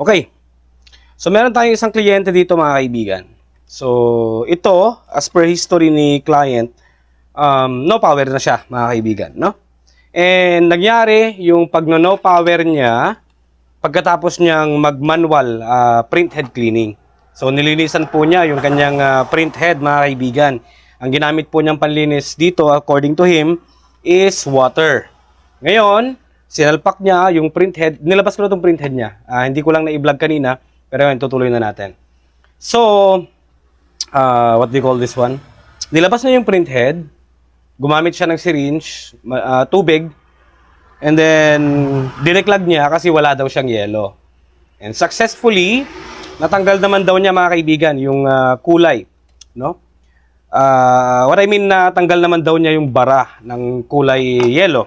Okay. So, meron tayong isang kliyente dito mga kaibigan. So, ito, as per history ni client, no power na siya mga kaibigan, no? And nangyari yung pag no power niya pagkatapos niyang mag-manual print head cleaning. So, nilinisan po niya yung kanyang print head mga kaibigan. Ang ginamit po niyang panlinis dito, according to him, is water. Ngayon, sinalpak niya yung print head. Nilabas ko na itong print head niya. Hindi ko lang na-i-vlog kanina, pero ngayon, tutuloy na natin. So, what do you call this one? Nilabas na yung print head. Gumamit siya ng syringe, tubig, and then dineklag niya kasi wala daw siyang yelo. And successfully, natanggal naman daw niya mga kaibigan yung kulay, no? What I mean, natanggal naman daw niya yung bara ng kulay yellow.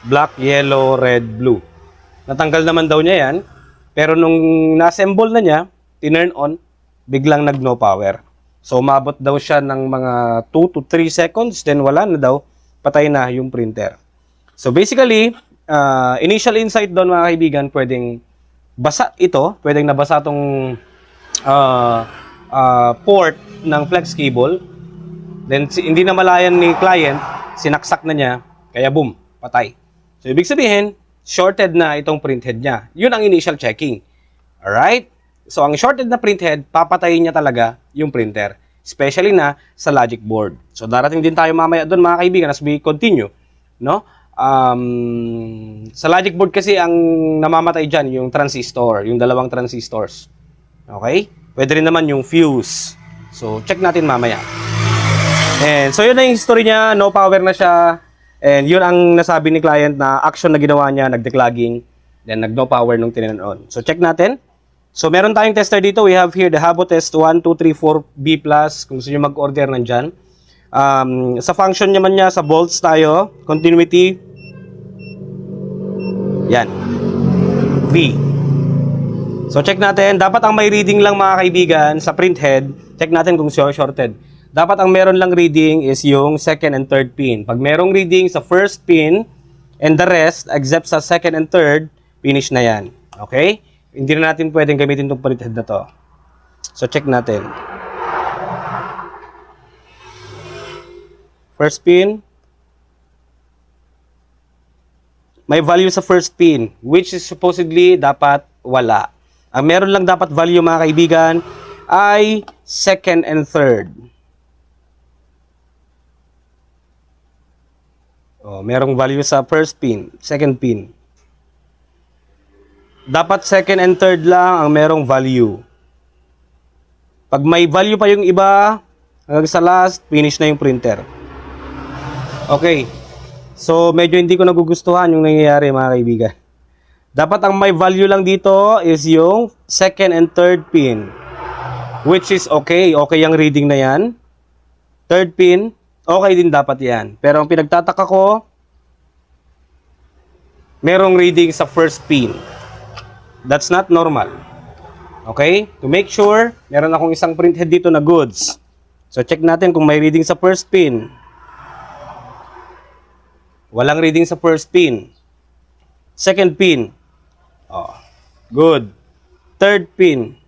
Black, yellow, red, blue. Natanggal naman daw niya yan, pero nung na-assemble na niya, tinurn on, biglang nag-no power. So, umabot daw siya ng mga 2 to 3 seconds, then wala na daw, patay na yung printer. So, basically, initial insight doon mga kaibigan, pwedeng basa ito, pwedeng nabasa itong port ng flex cable, then hindi na malayan ni client, sinaksak na niya, kaya boom, patay. So, ibig sabihin, shorted na itong printhead niya. Yun ang initial checking. Alright? So, ang shorted na printhead, papatayin niya talaga yung printer. Especially na sa logic board. So, darating din tayo mamaya doon mga kaibigan as we continue. No? Sa logic board kasi ang namamatay dyan yung transistor, yung dalawang transistors. Okay? Pwede rin naman yung fuse. So, check natin mamaya. And so, yun na yung history niya. No power na siya. And yun ang nasabi ni client na action na ginawa niya, nag-declogging, then nag-no power nung tinan on. So, check natin. So, meron tayong tester dito. We have here the Habotest 1234B+. Kung gusto nyo mag-order nandyan. Sa function naman niya, sa volts tayo. Continuity. Yan. V. So, check natin. Dapat ang may reading lang mga kaibigan sa printhead. Check natin kung shorted. Dapat ang meron lang reading is yung second and third pin. Pag merong reading sa first pin and the rest, except sa second and third, finish na yan. Okay? Hindi na natin pwedeng gamitin itong printhead na to. So, check natin. First pin. May value sa first pin, which is supposedly dapat wala. Ang meron lang dapat value mga kaibigan ay second and third. Merong value sa first pin, second pin. Dapat second and third lang ang merong value. Pag may value pa yung iba, hanggang sa last, finish na yung printer. Okay. So, medyo hindi ko nagugustuhan yung nangyayari mga kaibigan. Dapat ang may value lang dito is yung second and third pin. Which is okay. Okay yung reading na yan. Third pin, okay din dapat yan. Pero ang pinagtataka ko, merong reading sa first pin. That's not normal. Okay? To make sure, meron akong isang printhead dito na goods. So, check natin kung may reading sa first pin. Walang reading sa first pin. Second pin. Good. Third pin.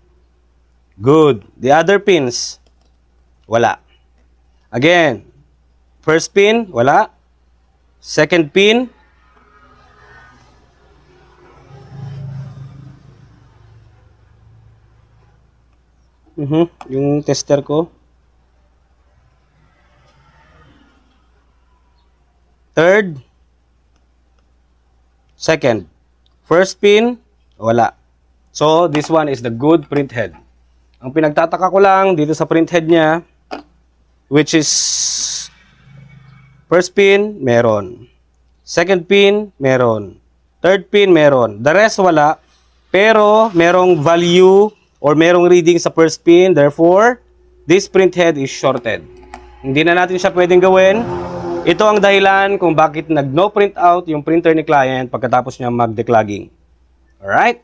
Good. The other pins. Wala. Again. First pin. Wala. Second pin. Yung tester ko. Third. Second. First pin. Wala. So, this one is the good printhead. Ang pinagtataka ko lang dito sa printhead niya, which is first pin, meron. Second pin, meron. Third pin, meron. The rest, wala. Pero, merong value or merong reading sa first pin. Therefore, this printhead is shorted. Hindi na natin siya pwedeng gawin. Ito ang dahilan kung bakit nag-no print out yung printer ni client pagkatapos niya mag-declogging. Alright?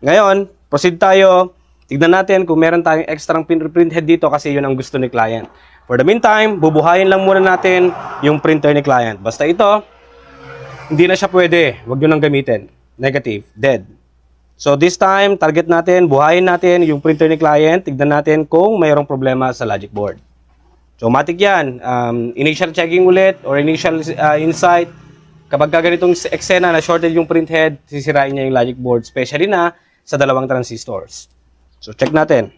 Ngayon, proceed tayo. Tignan natin kung meron tayong extra printhead dito kasi yun ang gusto ni client. For the meantime, bubuhayin lang muna natin yung printer ni client. Basta ito, hindi na siya pwede. Huwag nyo nang gamitin. Negative. Dead. So this time, target natin, buhayin natin yung printer ni client, tignan natin kung mayroong problema sa logic board. So matik yan, initial checking ulit or initial insight. Kapag ganitong eksena na shorted yung print head, sisirain niya yung logic board, especially na sa dalawang transistors. So check natin.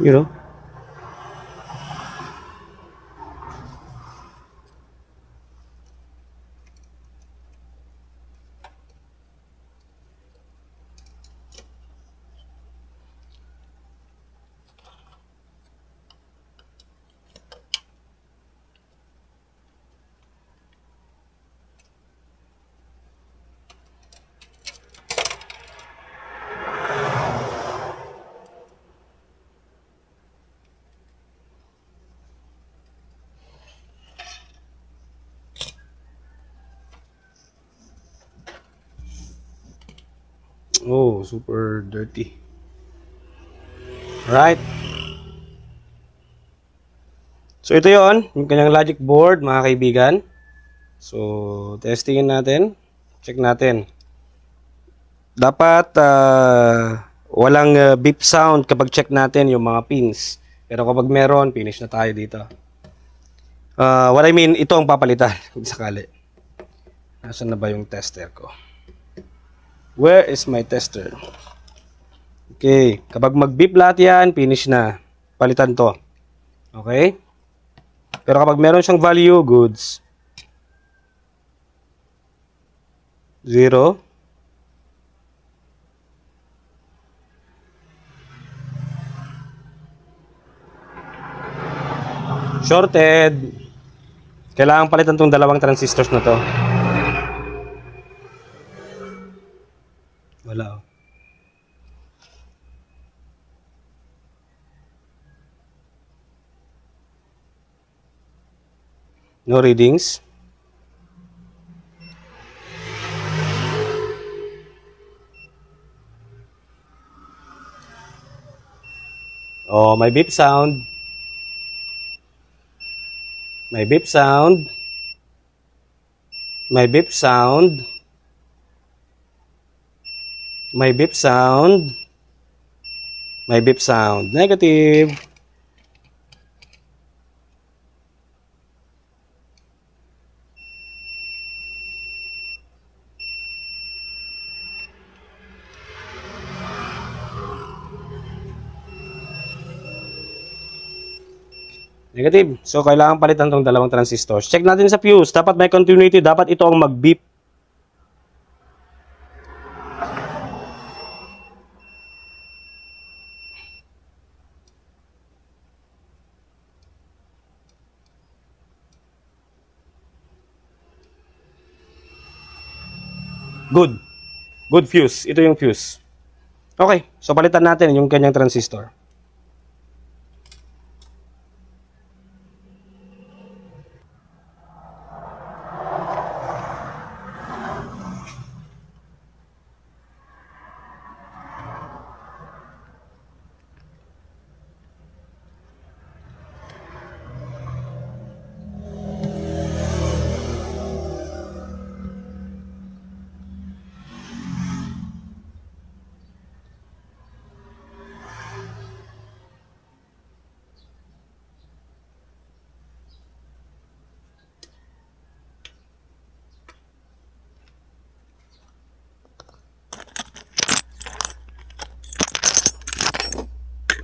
You know? Oh, super dirty. Right. So ito yon, yung kanyang logic board, mga kaibigan. So testingin natin. Check natin. Dapat walang beep sound kapag check natin yung mga pins. Pero kapag meron, finish na tayo dito. What I mean, ito ang papalitan. Kung sakali. Nasaan na ba yung tester ko? Where is my tester? Okay. Kapag mag-beep lahat yan, finish na. Palitan to. Okay? Pero kapag meron siyang value, goods. 0. Shorted. Kailangan palitan tong dalawang transistors na to. Wala. No readings. Oh, may beep sound. May beep sound. May beep sound. May beep sound. May beep sound. Negative. Negative. So, kailangan palitan tong dalawang transistors. Check natin sa fuse. Dapat may continuity. Dapat ito ang mag-beep. Good. Good fuse. Ito yung fuse. Okay. So, palitan natin yung kanyang transistor.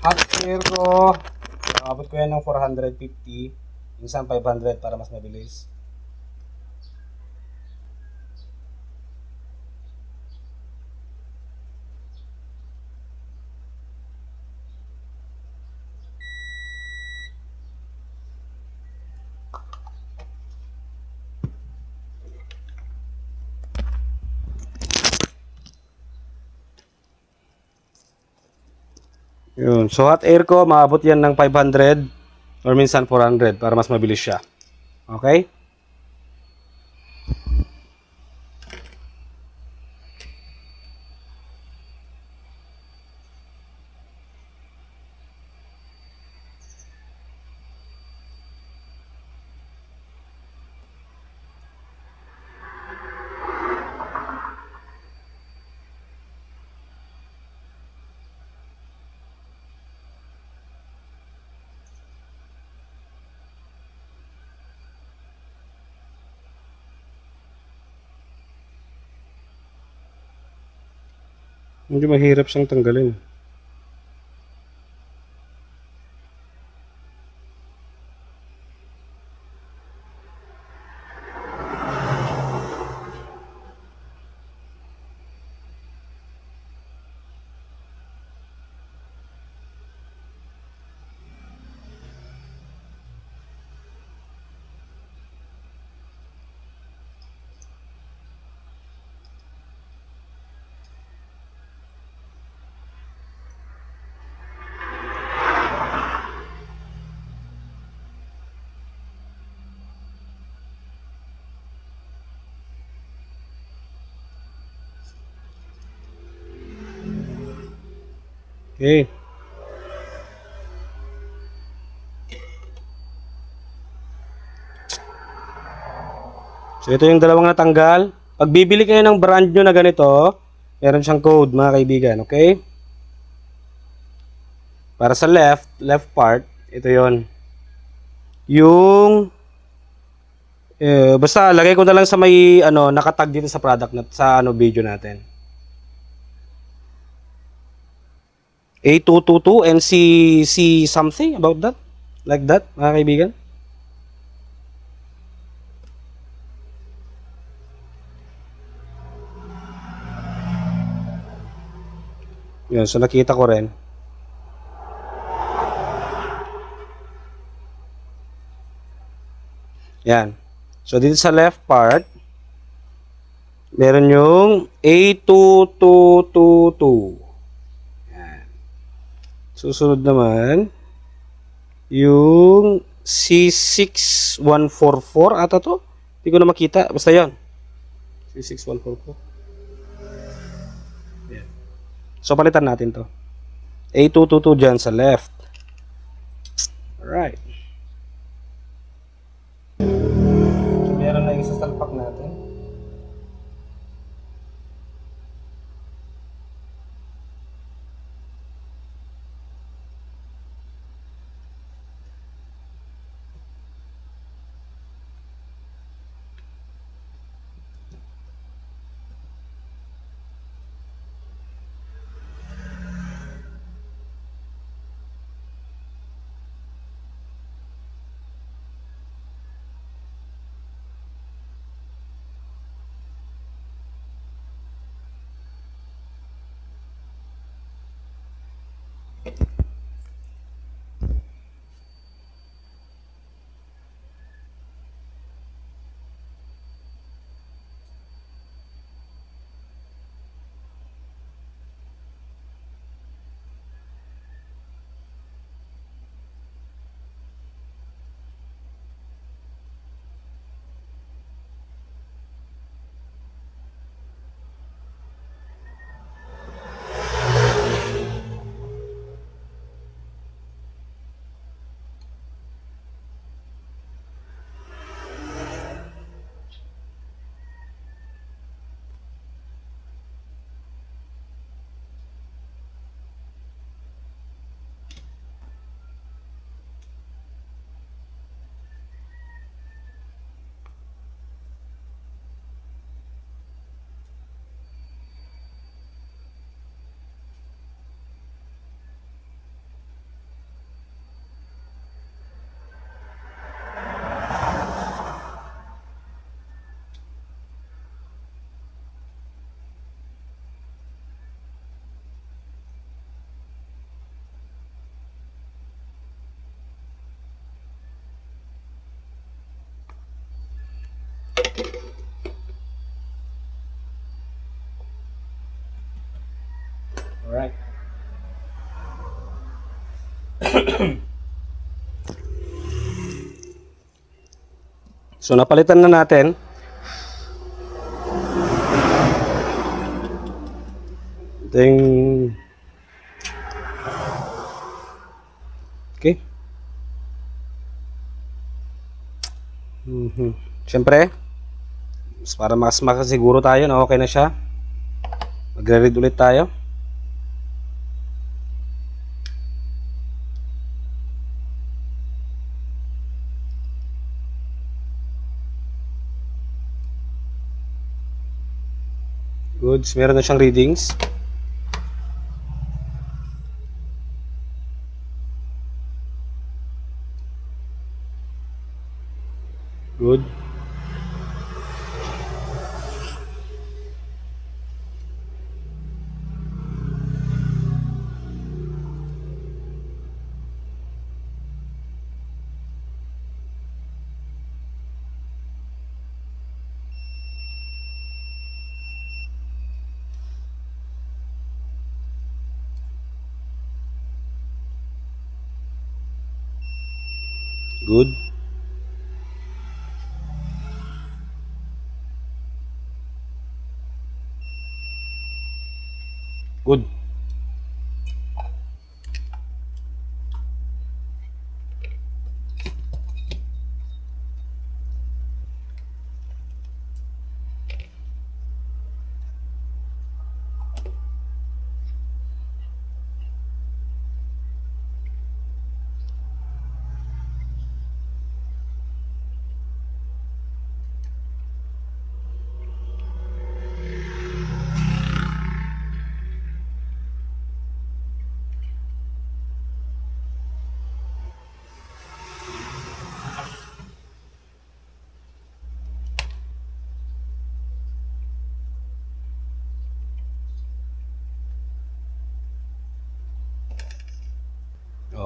Hot air ko, abot ko yan ng 450, minsan 500 para mas mabilis. Yun. So hot air ko, maabot yan ng 500 or minsan 400 para mas mabilis siya. Okay? Hindi mahirap siyang tanggalin. Okay. So ito yung dalawang natanggal. Pag bibili kayo ng brand nyo na ganito, meron siyang code mga kaibigan, okay? Para sa left part, ito yon. Yung basta lagay ko na lang sa may nakatag dito sa product na sa video natin. A222 and C something about that. Like that, mga kaibigan. Yun, so nakita ko rin. Yan. So dito sa left part, meron yung A2222. Yan. Susunod naman, yung C6144 ata to. Hindi ko na makita. Basta yan. C6144. Yan. So palitan natin to. A222 dyan sa left. Alright. So meron na isa sa salpak natin. Alright. So napalitan na natin. Ito yung... Okay. Siyempre, para mas makasiguro tayo na okay na siya, magre-read ulit tayo. Goods, meron na siyang readings. Good. Good. Good.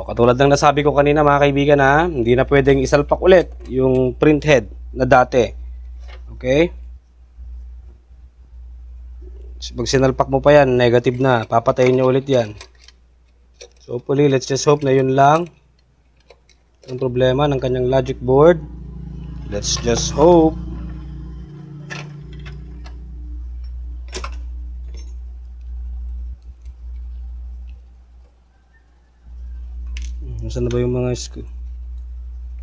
Katulad ng nasabi ko kanina mga kaibigan ha, hindi na pwedeng isalpak ulit yung print head na dati. Okay? Pag sinalpak mo pa yan, negative na. Papatayin nyo ulit yan. So hopefully, let's just hope na yun lang ang problema ng kanyang logic board. Let's just hope. Nasaan na ba yung mga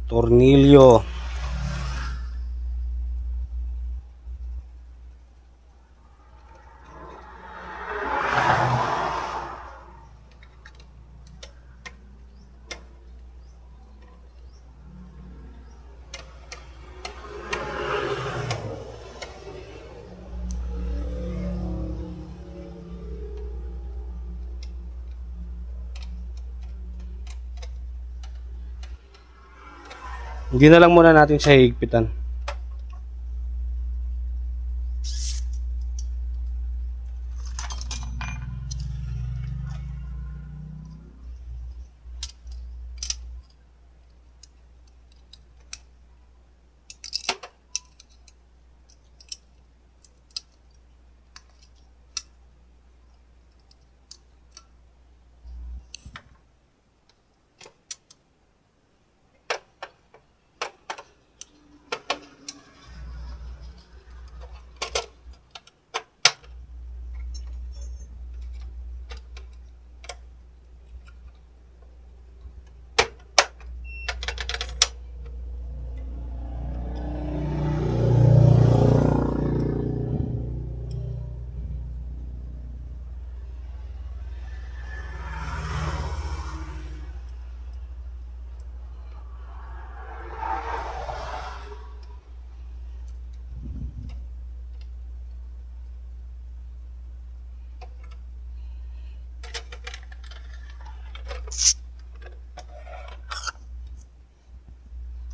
tornilyo? Hindi na lang muna natin siya higpitan.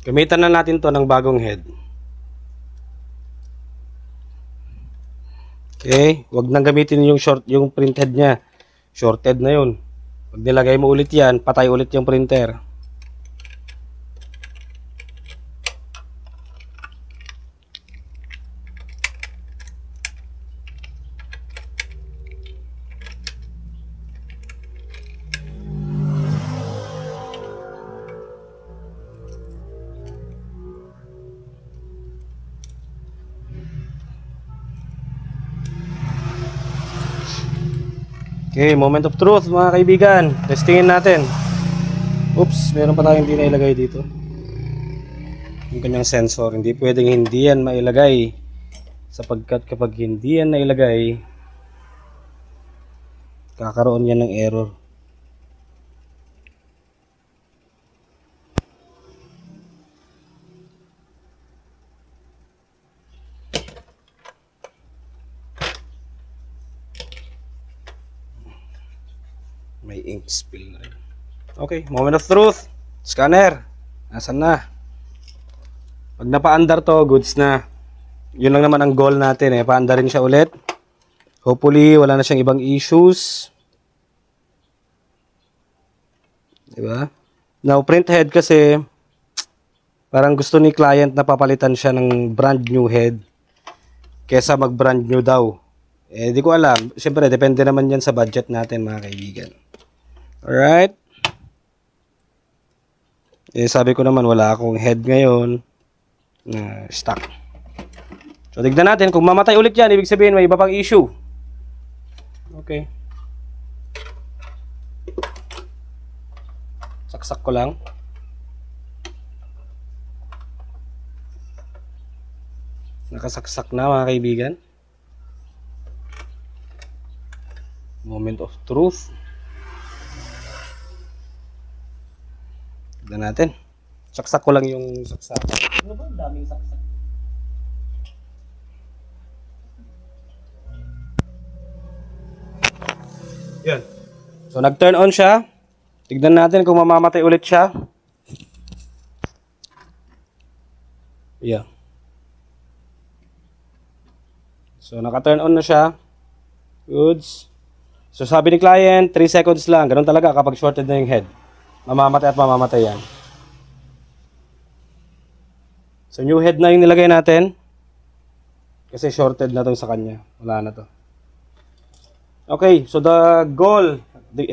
Gamitan na natin to ng bagong head. Okay, wag nang gamitin yung print head niya. Short head na yun. Pag nilagay mo ulit yan, patay ulit yung printer. Okay, moment of truth mga kaibigan. Testingin natin. Oops, meron pa tayong hindi nailagay dito. Yung kanyang sensor, hindi pwedeng hindi yan mailagay. Sapagkat kapag hindi yan nailagay, kakaroon yan ng error. May ink spill na rin. Okay, moment of truth. Scanner. Nasaan na? Pag napaandar to, goods na. Yun lang naman ang goal natin eh. Paandarin siya ulit. Hopefully, wala na siyang ibang issues. Diba? Now, print head kasi, parang gusto ni client na papalitan siya ng brand new head. Kesa mag brand new daw. Eh, di ko alam. Siyempre, depende naman yan sa budget natin mga kaibigan. Alright. Eh, sabi ko naman, wala akong head ngayon na stock. So, tignan natin. Kung mamatay ulit yan, ibig sabihin may iba pang issue. Okay. Saksak ko lang. Nakasaksak na mga kaibigan. Moment of truth. Tignan natin. Saksak ko lang yung saksak. Ano ba? Daming saksak. Yan. So, nag-turn on siya. Tignan natin kung mamamatay ulit siya. Yeah. So, naka-turn on na siya. Goods. So, sabi ni client, 3 seconds lang. Ganun talaga kapag shorted na yung head. Mamamatay at mamamatay yan. So, new head na yung nilagay natin. Kasi shorted na to sa kanya. Wala na to. Okay, so the goal,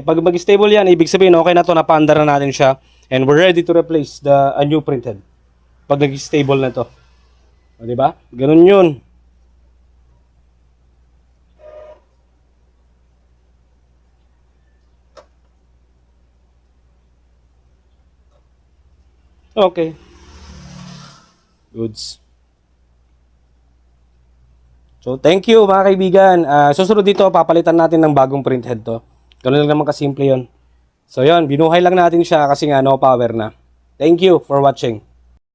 pag mag-stable yan, ibig sabihin okay na to, napaandar na natin siya. And we're ready to replace a new printhead. Pag nag-stable na to. O, diba? Ganun yun. Okay. Goods. So, thank you mga kaibigan. Susunod dito, papalitan natin ng bagong printhead to. Ganun lang naman kasimple yun. So, yun. Binuhay lang natin siya kasi nga no power na. Thank you for watching.